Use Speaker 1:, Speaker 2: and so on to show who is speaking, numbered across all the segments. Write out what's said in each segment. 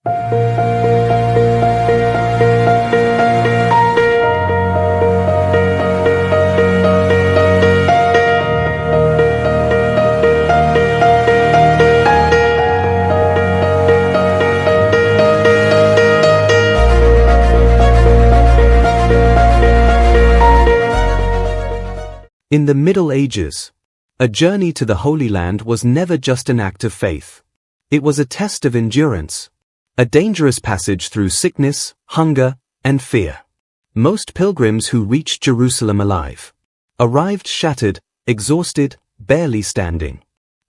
Speaker 1: In the Middle Ages, a journey to the Holy Land was never just an act of faith. It was a test of endurance, a dangerous passage through sickness, hunger, and fear. Most pilgrims who reached Jerusalem alive arrived shattered, exhausted, barely standing.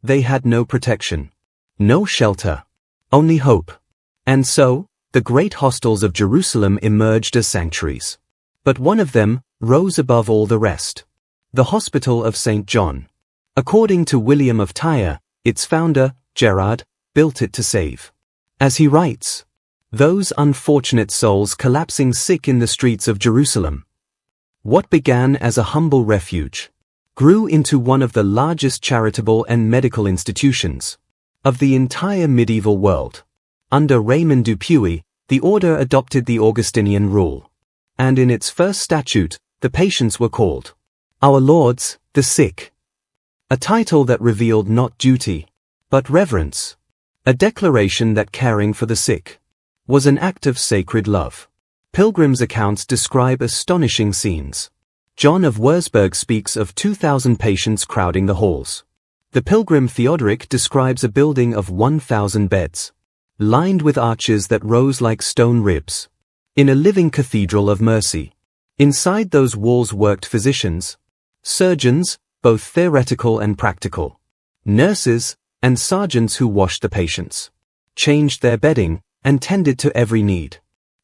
Speaker 1: They had no protection, no shelter, only hope. And so, the great hostels of Jerusalem emerged as sanctuaries. But one of them rose above all the rest. The Hospital of St. John. According to William of Tyre, its founder, Gerard, built it to save. As he writes, those unfortunate souls collapsing sick in the streets of Jerusalem. What began as a humble refuge grew into one of the largest charitable and medical institutions of the entire medieval world. Under Raymond du Puy, the order adopted the Augustinian Rule. And in its first statute, the patients were called Our Lords, the Sick. A title that revealed not duty, but reverence. A declaration that caring for the sick was an act of sacred love. Pilgrims' accounts describe astonishing scenes. John of Würzburg speaks of 2,000 patients crowding the halls. The pilgrim Theoderich describes a building of 1,000 beds, lined with arches that rose like stone ribs, in a living cathedral of mercy. Inside those walls worked physicians, surgeons, both theoretical and practical, nurses, and sergeants who washed the patients, changed their bedding, and tended to every need.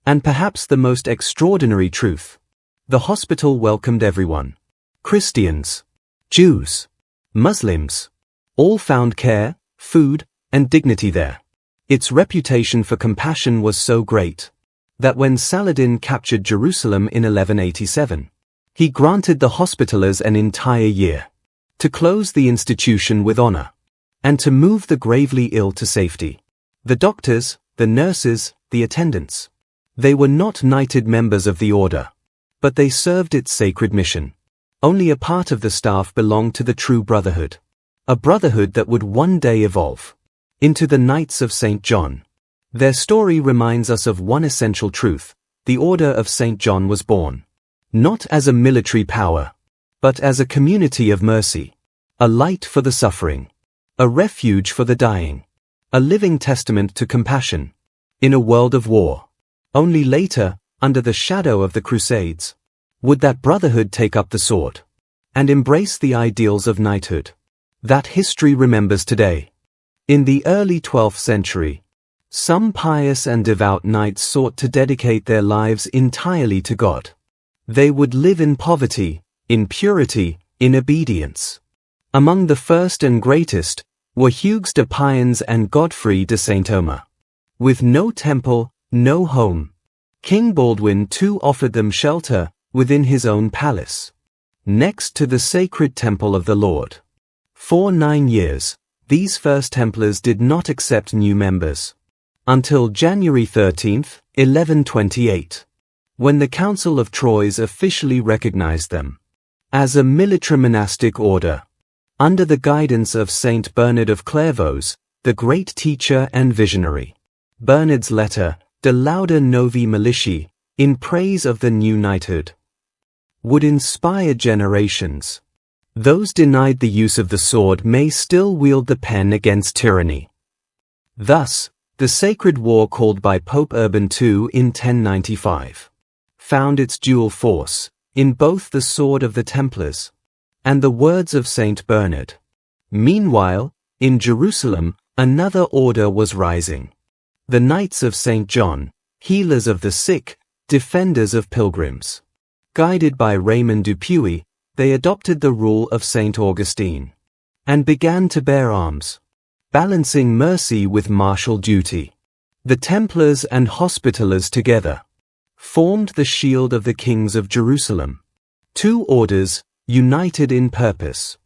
Speaker 1: And perhaps the most extraordinary truth, the hospital welcomed everyone. Christians, Jews, Muslims, all found care, food, and dignity there. Its reputation for compassion was so great that when Saladin captured Jerusalem in 1187, he granted the Hospitallers an entire year to close the institution with honor and to move the gravely ill to safety. The doctors, the nurses, the attendants, they were not knighted members of the order, but they served its sacred mission. Only a part of the staff belonged to the true brotherhood, a brotherhood that would one day evolve into the Knights of St. John. Their story reminds us of one essential truth: the Order of St. John was born not as a military power, but as a community of mercy, a light for the suffering, a refuge for the dying, a living testament to compassion in a world of war. Only later, under the shadow of the Crusades, would that brotherhood take up the sword and embrace the ideals of knighthood that history remembers today. In the early 12th century, some pious and devout knights sought to dedicate their lives entirely to God. They would live in poverty, in purity, in obedience. Among the first and greatest were Hugues de Payens and Godfrey de Saint-Omer. With no temple, no home, King Baldwin too offered them shelter within his own palace, next to the sacred temple of the Lord. For 9 years, these First Templars did not accept new members, until January 13, 1128. When the Council of Troyes officially recognized them as a military monastic order, under the guidance of Saint Bernard of Clairvaux, the great teacher and visionary. Bernard's letter, De Laude Novi Militiae, in praise of the new knighthood, would inspire generations. Those denied the use of the sword may still wield the pen against tyranny. Thus, the sacred war called by Pope Urban II in 1095 found its dual force in both the sword of the Templars and the words of Saint Bernard. Meanwhile, in Jerusalem, another order was rising. The Knights of St. John, healers of the sick, defenders of pilgrims. Guided by Raymond du Puy, they adopted the rule of St. Augustine and began to bear arms, balancing mercy with martial duty. The Templars and Hospitallers together formed the shield of the kings of Jerusalem. Two orders, united in purpose,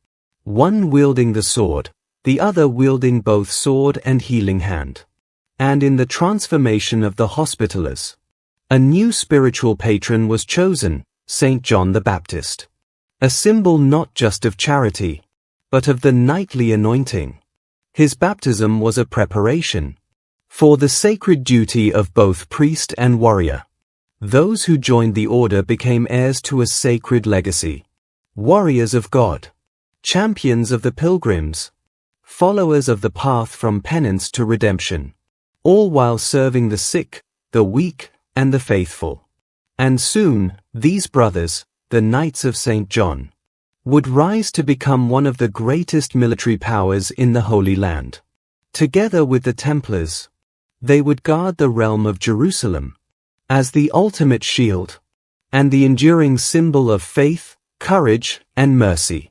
Speaker 1: one wielding the sword, the other wielding both sword and healing hand. and in the transformation of the Hospitallers. A new spiritual patron was chosen, Saint John the Baptist. A symbol not just of charity, but of the knightly anointing. His baptism was a preparation for the sacred duty of both priest and warrior. Those who joined the order became heirs to a sacred legacy. Warriors of God, champions of the pilgrims, followers of the path from penance to redemption, all while serving the sick, the weak, and the faithful. And soon, these brothers, the Knights of St. John, would rise to become one of the greatest military powers in the Holy Land. Together with the Templars, they would guard the realm of Jerusalem as the ultimate shield and the enduring symbol of faith, courage, and mercy.